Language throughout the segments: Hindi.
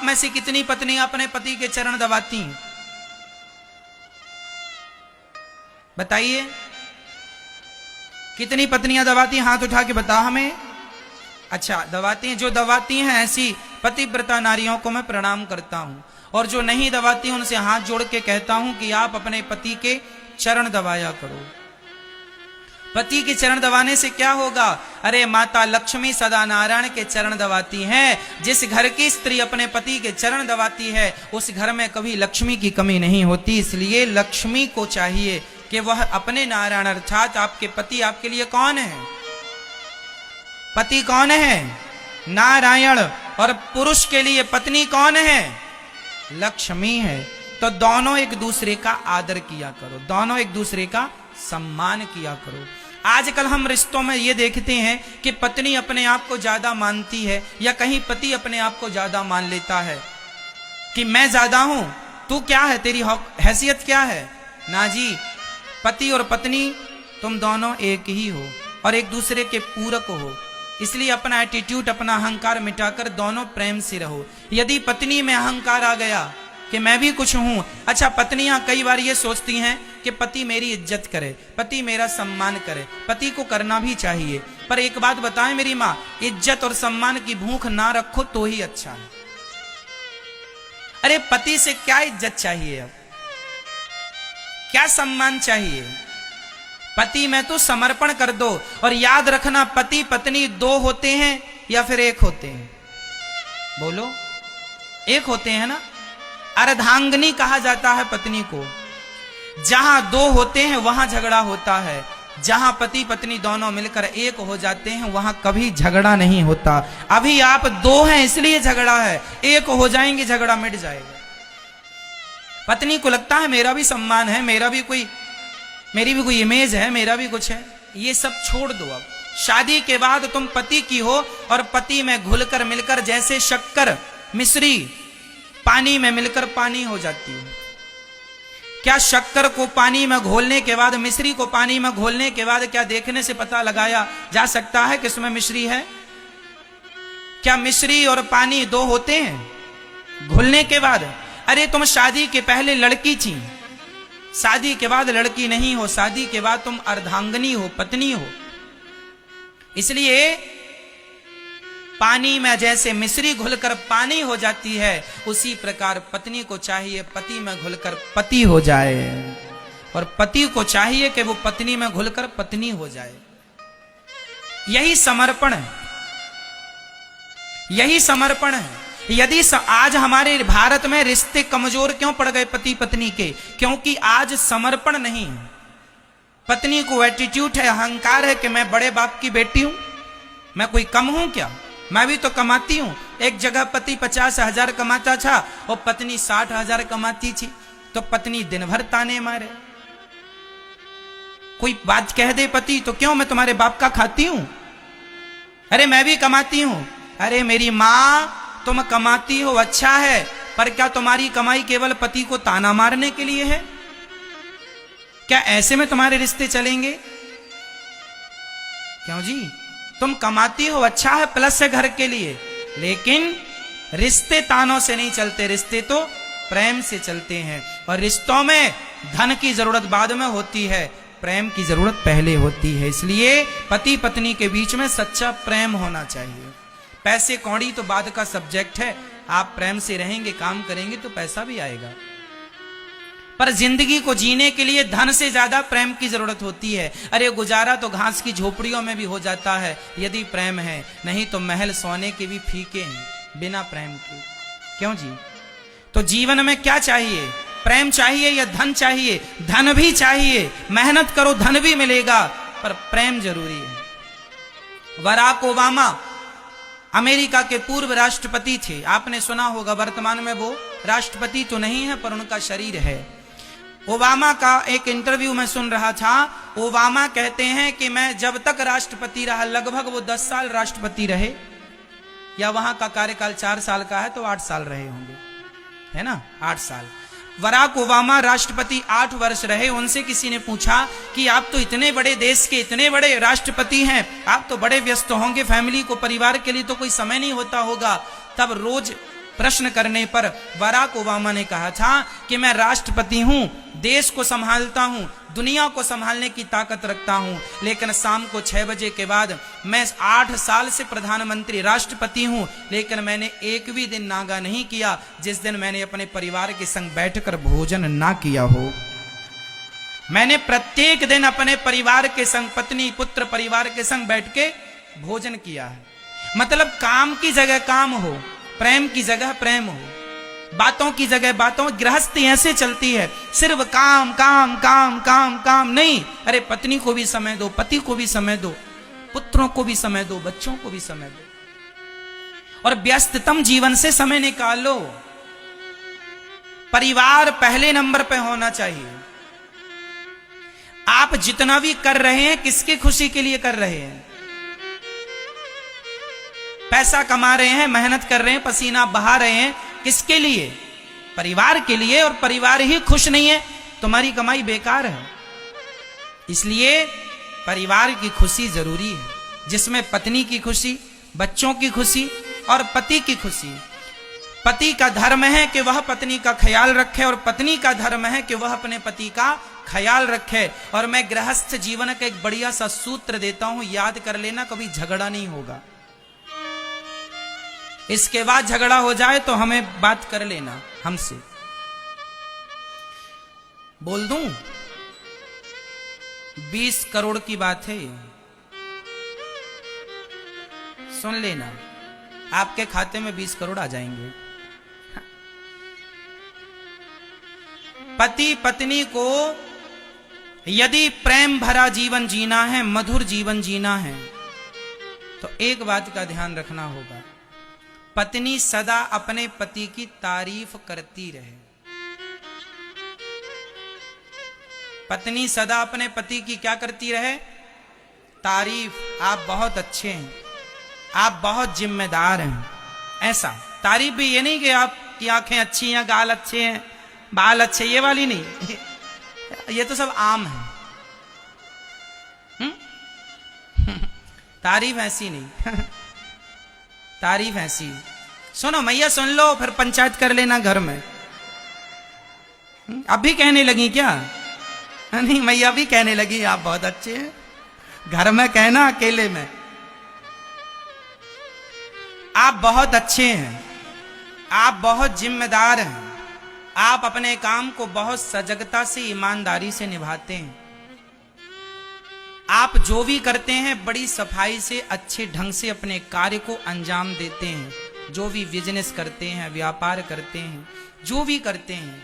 में से कितनी पत्नियां अपने पति के चरण दबाती हैं? बताइए, कितनी पत्नियां दबाती हैं? हाथ उठा के बता हमें। अच्छा, दबाती हैं। जो दबाती हैं ऐसी पतिव्रता नारियों को मैं प्रणाम करता हूं, और जो नहीं दबाती उनसे हाथ जोड़ के कहता हूं कि आप अपने पति के चरण दबाया करो। पति के चरण दबाने से क्या होगा? अरे माता लक्ष्मी सदा नारायण के चरण दबाती हैं। जिस घर की स्त्री अपने पति के चरण दबाती है उस घर में कभी लक्ष्मी की कमी नहीं होती। इसलिए लक्ष्मी को चाहिए कि वह अपने नारायण अर्थात आपके पति आपके लिए कौन है? पति कौन है? नारायण। और पुरुष के लिए पत्नी कौन है? लक्ष्मी है। तो दोनों एक दूसरे का आदर किया करो, दोनों एक दूसरे का सम्मान किया करो। आजकल हम रिश्तों में ये देखते हैं कि पत्नी अपने आप को ज्यादा मानती है या कहीं पति अपने आप को ज्यादा मान लेता है कि मैं ज्यादा हूं, तू क्या है, तेरी हैसियत क्या है? ना जी, पति और पत्नी तुम दोनों एक ही हो और एक दूसरे के पूरक हो। इसलिए अपना एटीट्यूड, अपना अहंकार मिटाकर दोनों प्रेम से रहो। यदि पत्नी में अहंकार आ गया कि मैं भी कुछ हूं, अच्छा पत्नियां कई बार ये सोचती हैं कि पति मेरी इज्जत करे, पति मेरा सम्मान करे, पति को करना भी चाहिए। पर एक बात बताएं मेरी माँ, इज्जत और सम्मान की भूख ना रखो तो ही अच्छा है। अरे पति से क्या इज्जत चाहिए, अब क्या सम्मान चाहिए? पति में तो समर्पण कर दो। और याद रखना, पति पत्नी दो होते हैं या फिर एक होते हैं? बोलो, एक होते हैं ना। अर्धांगिनी कहा जाता है पत्नी को। जहां दो होते हैं वहां झगड़ा होता है, जहां पति पत्नी दोनों मिलकर एक हो जाते हैं वहां कभी झगड़ा नहीं होता। अभी आप दो हैं इसलिए झगड़ा है, एक हो जाएंगे झगड़ा मिट जाएगा। पत्नी को लगता है मेरा भी सम्मान है, मेरी भी कोई इमेज है, मेरा भी कुछ है। ये सब छोड़ दो। अब शादी के बाद तुम पति की हो और पति में घुलकर मिलकर जैसे शक्कर मिश्री पानी में मिलकर पानी हो जाती है। क्या शक्कर को पानी में घोलने के बाद, मिश्री को पानी में घोलने के बाद क्या देखने से पता लगाया जा सकता है कि इसमें मिश्री है? क्या मिश्री और पानी दो होते हैं घुलने के बाद? अरे तुम शादी के पहले लड़की थी, शादी के बाद लड़की नहीं हो, शादी के बाद तुम अर्धांगिनी हो, पत्नी हो। इसलिए पानी में जैसे मिश्री घुलकर पानी हो जाती है, उसी प्रकार पत्नी को चाहिए पति में घुलकर पति हो जाए, और पति को चाहिए कि वो पत्नी में घुलकर पत्नी हो जाए। यही समर्पण है, यही समर्पण है। यदि आज हमारे भारत में रिश्ते कमजोर क्यों पड़ गए पति पत्नी के? क्योंकि आज समर्पण नहीं है। पत्नी को एटीट्यूड है, अहंकार है कि मैं बड़े बाप की बेटी हूं, मैं कोई कम हूं क्या, मैं भी तो कमाती हूं। एक जगह पति 50,000 कमाता था और पत्नी 60,000 कमाती थी, तो पत्नी दिन भर ताने मारे। कोई बात कह दे पति तो क्यों, मैं तुम्हारे बाप का खाती हूं, अरे मैं भी कमाती हूं। अरे मेरी मां, तुम कमाती हो अच्छा है, पर क्या तुम्हारी कमाई केवल पति को ताना मारने के लिए है? क्या ऐसे में तुम्हारे रिश्ते चलेंगे? क्यों जी? तुम कमाती हो अच्छा है, प्लस है घर के लिए, लेकिन रिश्ते तानों से नहीं चलते, रिश्ते तो प्रेम से चलते हैं। और रिश्तों में धन की जरूरत बाद में होती है, प्रेम की जरूरत पहले होती है। इसलिए पति पत्नी के बीच में सच्चा प्रेम होना चाहिए। पैसे कौड़ी तो बाद का सब्जेक्ट है, आप प्रेम से रहेंगे, काम करेंगे तो पैसा भी आएगा। पर जिंदगी को जीने के लिए धन से ज्यादा प्रेम की जरूरत होती है। अरे गुजारा तो घास की झोपड़ियों में भी हो जाता है यदि प्रेम है, नहीं तो महल सोने के भी फीके हैं बिना प्रेम के। क्यों जी? तो जीवन में क्या चाहिए? प्रेम चाहिए या धन चाहिए? धन भी चाहिए, मेहनत करो धन भी मिलेगा, पर प्रेम जरूरी है। बराक ओबामा अमेरिका के पूर्व राष्ट्रपति थे, आपने सुना होगा। वर्तमान में वो राष्ट्रपति तो नहीं है पर उनका शरीर है। ओबामा का एक इंटरव्यू में सुन रहा था। ओबामा कहते हैं कि मैं जब तक राष्ट्रपति रहा, लगभग वो 10 साल राष्ट्रपति रहे, या वहां का कार्यकाल 4 साल का है तो 8 साल रहे होंगे, है ना, 8 साल। बराक ओबामा राष्ट्रपति 8 वर्ष रहे। उनसे किसी ने पूछा कि आप तो इतने बड़े देश के इतने बड़े राष्ट्रपति हैं, आप तो बड़े व्यस्त होंगे, फैमिली को, परिवार के लिए तो कोई समय नहीं होता होगा। तब रोज प्रश्न करने पर बराक ओबामा ने कहा था कि मैं राष्ट्रपति हूं, देश को संभालता हूं, दुनिया को संभालने की ताकत रखता हूं, लेकिन शाम को 6 बजे के बाद मैं 8 साल से प्रधानमंत्री राष्ट्रपति हूं, लेकिन मैंने एक भी दिन नागा नहीं किया जिस दिन मैंने अपने परिवार के संग बैठकर भोजन ना किया हो। मैंने प्रत्येक दिन अपने परिवार के संग, पत्नी पुत्र परिवार के संग बैठ के भोजन किया है। मतलब काम की जगह काम हो, प्रेम की जगह प्रेम हो, बातों की जगह बातों। गृहस्थी ऐसे चलती है, सिर्फ काम काम काम काम काम नहीं। अरे पत्नी को भी समय दो, पति को भी समय दो, पुत्रों को भी समय दो, बच्चों को भी समय दो, और व्यस्ततम जीवन से समय निकालो। परिवार पहले नंबर पे होना चाहिए। आप जितना भी कर रहे हैं किसकी खुशी के लिए कर रहे हैं? पैसा कमा रहे हैं, मेहनत कर रहे हैं, पसीना बहा रहे हैं, किसके लिए? परिवार के लिए। और परिवार ही खुश नहीं है, तुम्हारी कमाई बेकार है। इसलिए परिवार की खुशी जरूरी है, जिसमें पत्नी की खुशी, बच्चों की खुशी और पति की खुशी। पति का धर्म है कि वह पत्नी का ख्याल रखे, और पत्नी का धर्म है कि वह अपने पति का ख्याल रखे। और मैं गृहस्थ जीवन का एक बढ़िया सा सूत्र देता हूं, याद कर लेना, कभी झगड़ा नहीं होगा। इसके बाद झगड़ा हो जाए तो हमें बात कर लेना हमसे। बोल दूं 20 करोड़ की बात है, सुन लेना, आपके खाते में 20 करोड़ आ जाएंगे। पति पत्नी को यदि प्रेम भरा जीवन जीना है, मधुर जीवन जीना है, तो एक बात का ध्यान रखना होगा, पत्नी सदा अपने पति की तारीफ करती रहे। पत्नी सदा अपने पति की क्या करती रहे? तारीफ। आप बहुत अच्छे हैं, आप बहुत जिम्मेदार हैं, ऐसा तारीफ भी। ये नहीं कि आपकी आंखें अच्छी हैं, गाल अच्छे हैं, बाल अच्छे, ये वाली नहीं। ये तो सब आम है। तारीफ ऐसी नहीं। तारीफ ऐसी। सुनो मैया, सुन लो, फिर पंचायत कर लेना घर में। अब भी कहने लगी क्या? नहीं, मैया भी कहने लगी आप बहुत अच्छे हैं। घर में कहना, अकेले में। आप बहुत अच्छे हैं, आप बहुत जिम्मेदार हैं, आप अपने काम को बहुत सजगता से, ईमानदारी से निभाते हैं। आप जो भी करते हैं बड़ी सफाई से, अच्छे ढंग से अपने कार्य को अंजाम देते हैं। जो भी बिजनेस करते हैं, व्यापार करते हैं, जो भी करते हैं,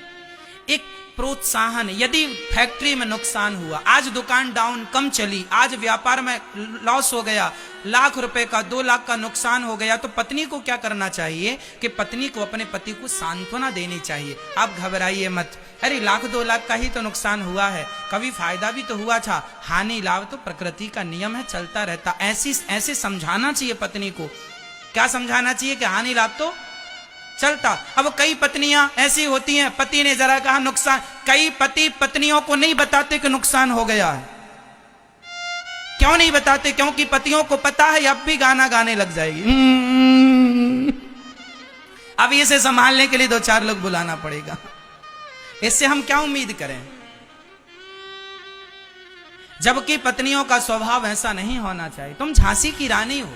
एक प्रोत्साहन। यदि फैक्ट्री में नुकसान हुआ, आज दुकान डाउन कम चली, आज व्यापार में लॉस हो गया, लाख रुपए का 2 लाख का नुकसान हो गया, तो पत्नी को क्या करना चाहिए कि पत्नी को अपने पति को सांत्वना देनी चाहिए। आप घबराइए मत, अरे लाख 2 लाख का ही तो नुकसान हुआ है, कभी फायदा भी तो हुआ था। हानि लाभ तो प्रकृति का नियम है, चलता रहता। ऐसे समझाना चाहिए पत्नी को। क्या समझाना चाहिए? कि हानि लाभ तो चलता। अब कई पत्नियां ऐसी होती हैं, पति ने जरा कहा नुकसान, कई पति पत्नियों को नहीं बताते कि नुकसान हो गया है। क्यों नहीं बताते? क्योंकि पतियों को पता है अब भी गाना गाने लग जाएगी। अब इसे संभालने के लिए 2-4 लोग बुलाना पड़ेगा। इससे हम क्या उम्मीद करें? जबकि पत्नियों का स्वभाव ऐसा नहीं होना चाहिए। तुम झांसी की रानी हो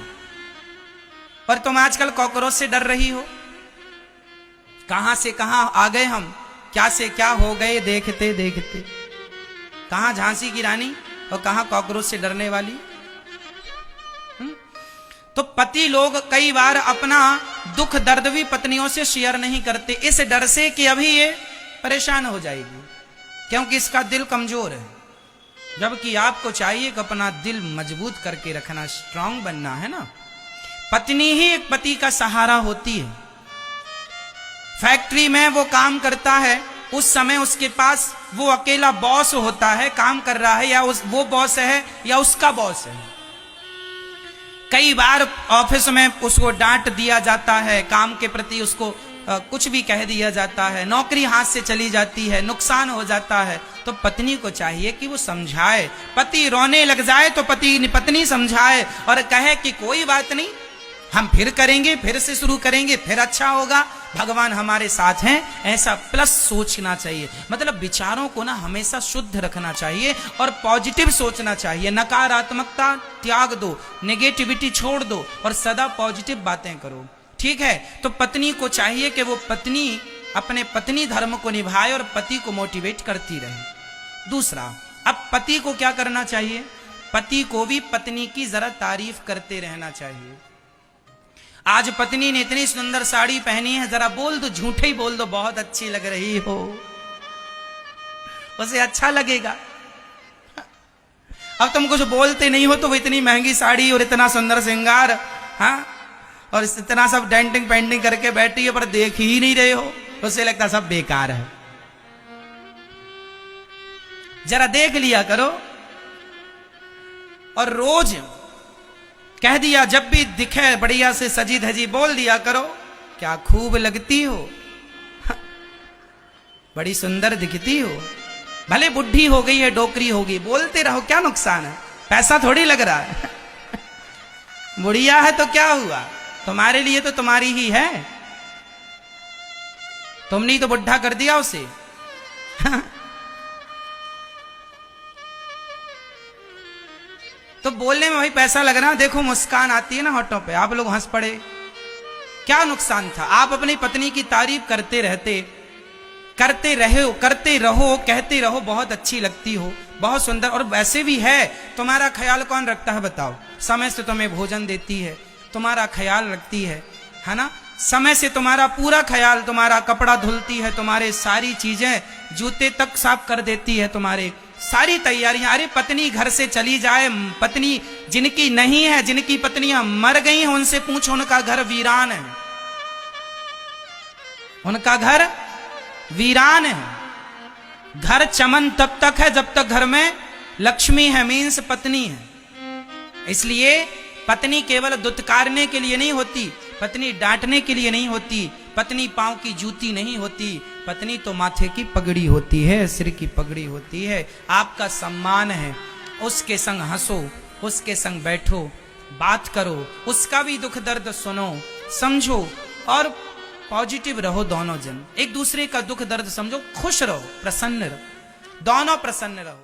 और तुम आजकल कॉकरोच से डर रही हो। कहां से कहां आ गए हम, क्या से क्या हो गए देखते देखते। कहां झांसी की रानी और कहां कॉकरोच से डरने वाली। तो पति लोग कई बार अपना दुख दर्द भी पत्नियों से शेयर नहीं करते, इस डर से कि अभी ये परेशान हो जाएगी, क्योंकि इसका दिल कमजोर है। जबकि आपको चाहिए कि अपना दिल मजबूत करके रखना, स्ट्रांग बनना है ना। पत्नी ही एक पति का सहारा होती है। फैक्ट्री में वो काम करता है, उस समय उसके पास वो अकेला बॉस होता है, काम कर रहा है, या वो बॉस है या उसका बॉस है। कई बार ऑफिस में उसको डांट दिया जाता है, काम के प्रति उसको कुछ भी कह दिया जाता है, नौकरी हाथ से चली जाती है, नुकसान हो जाता है। तो पत्नी को चाहिए कि वो समझाए। पति रोने लग जाए तो पत्नी समझाए और कहे कि कोई बात नहीं, हम फिर करेंगे, फिर से शुरू करेंगे, फिर अच्छा होगा, भगवान हमारे साथ हैं, ऐसा प्लस सोचना चाहिए। मतलब विचारों को ना हमेशा शुद्ध रखना चाहिए और पॉजिटिव सोचना चाहिए। नकारात्मकता त्याग दो, नेगेटिविटी छोड़ दो और सदा पॉजिटिव बातें करो। ठीक है, तो पत्नी को चाहिए कि वो पत्नी अपने पत्नी धर्म को निभाए और पति को मोटिवेट करती रहे। दूसरा, अब पति को क्या करना चाहिए? पति को भी पत्नी की जरा तारीफ करते रहना चाहिए। आज पत्नी ने इतनी सुंदर साड़ी पहनी है, जरा बोल दो, झूठे ही बोल दो, बहुत अच्छी लग रही हो, उसे अच्छा लगेगा। अब तुम कुछ बोलते नहीं हो तो वो इतनी महंगी साड़ी और इतना सुंदर श्रृंगार, हाँ, और इतना सब डेंटिंग पेंटिंग करके बैठी है पर देख ही नहीं रहे हो, उसे लगता सब बेकार है। जरा देख लिया करो और रोज कह दिया, जब भी दिखे बढ़िया से सजी धजी बोल दिया करो, क्या खूब लगती हो, बड़ी सुंदर दिखती हो, भले बुढ़ी हो गई है, डोकरी होगी, बोलते रहो, क्या नुकसान है, पैसा थोड़ी लग रहा है। बुढ़िया है तो क्या हुआ, तुम्हारे लिए तो तुम्हारी ही है, तुमने तो बुढ़ा कर दिया उसे। तो बोलने में भाई पैसा लग रहा, देखो मुस्कान आती है ना होठों पे, आप लोग हंस पड़े, क्या नुकसान था? आप अपनी पत्नी की तारीफ करते रहते, करते रहो, कहते रहो, बहुत अच्छी लगती हो, बहुत सुंदर, और वैसे भी है, तुम्हारा ख्याल कौन रखता है बताओ? समय से तुम्हें भोजन देती है, तुम्हारा ख्याल रखती है ना, समय से तुम्हारा पूरा ख्याल, तुम्हारा कपड़ा धुलती है, तुम्हारे सारी चीजें, जूते तक साफ कर देती है, तुम्हारे सारी तैयारियां। अरे पत्नी घर से चली जाए, पत्नी जिनकी नहीं है, जिनकी पत्नियां मर गई हैं, उनसे पूछो, उनका घर वीरान है, उनका घर वीरान है। घर चमन तब तक है जब तक घर में लक्ष्मी है, मीन्स पत्नी है। इसलिए पत्नी केवल दुत्कारने के लिए नहीं होती, पत्नी डांटने के लिए नहीं होती, पत्नी पांव की जूती नहीं होती, पत्नी तो माथे की पगड़ी होती है, सिर की पगड़ी होती है, आपका सम्मान है। उसके संग हंसो, उसके संग बैठो, बात करो, उसका भी दुख दर्द सुनो, समझो और पॉजिटिव रहो। दोनों जन एक दूसरे का दुख दर्द समझो, खुश रहो, प्रसन्न रहो, दोनों प्रसन्न रहो।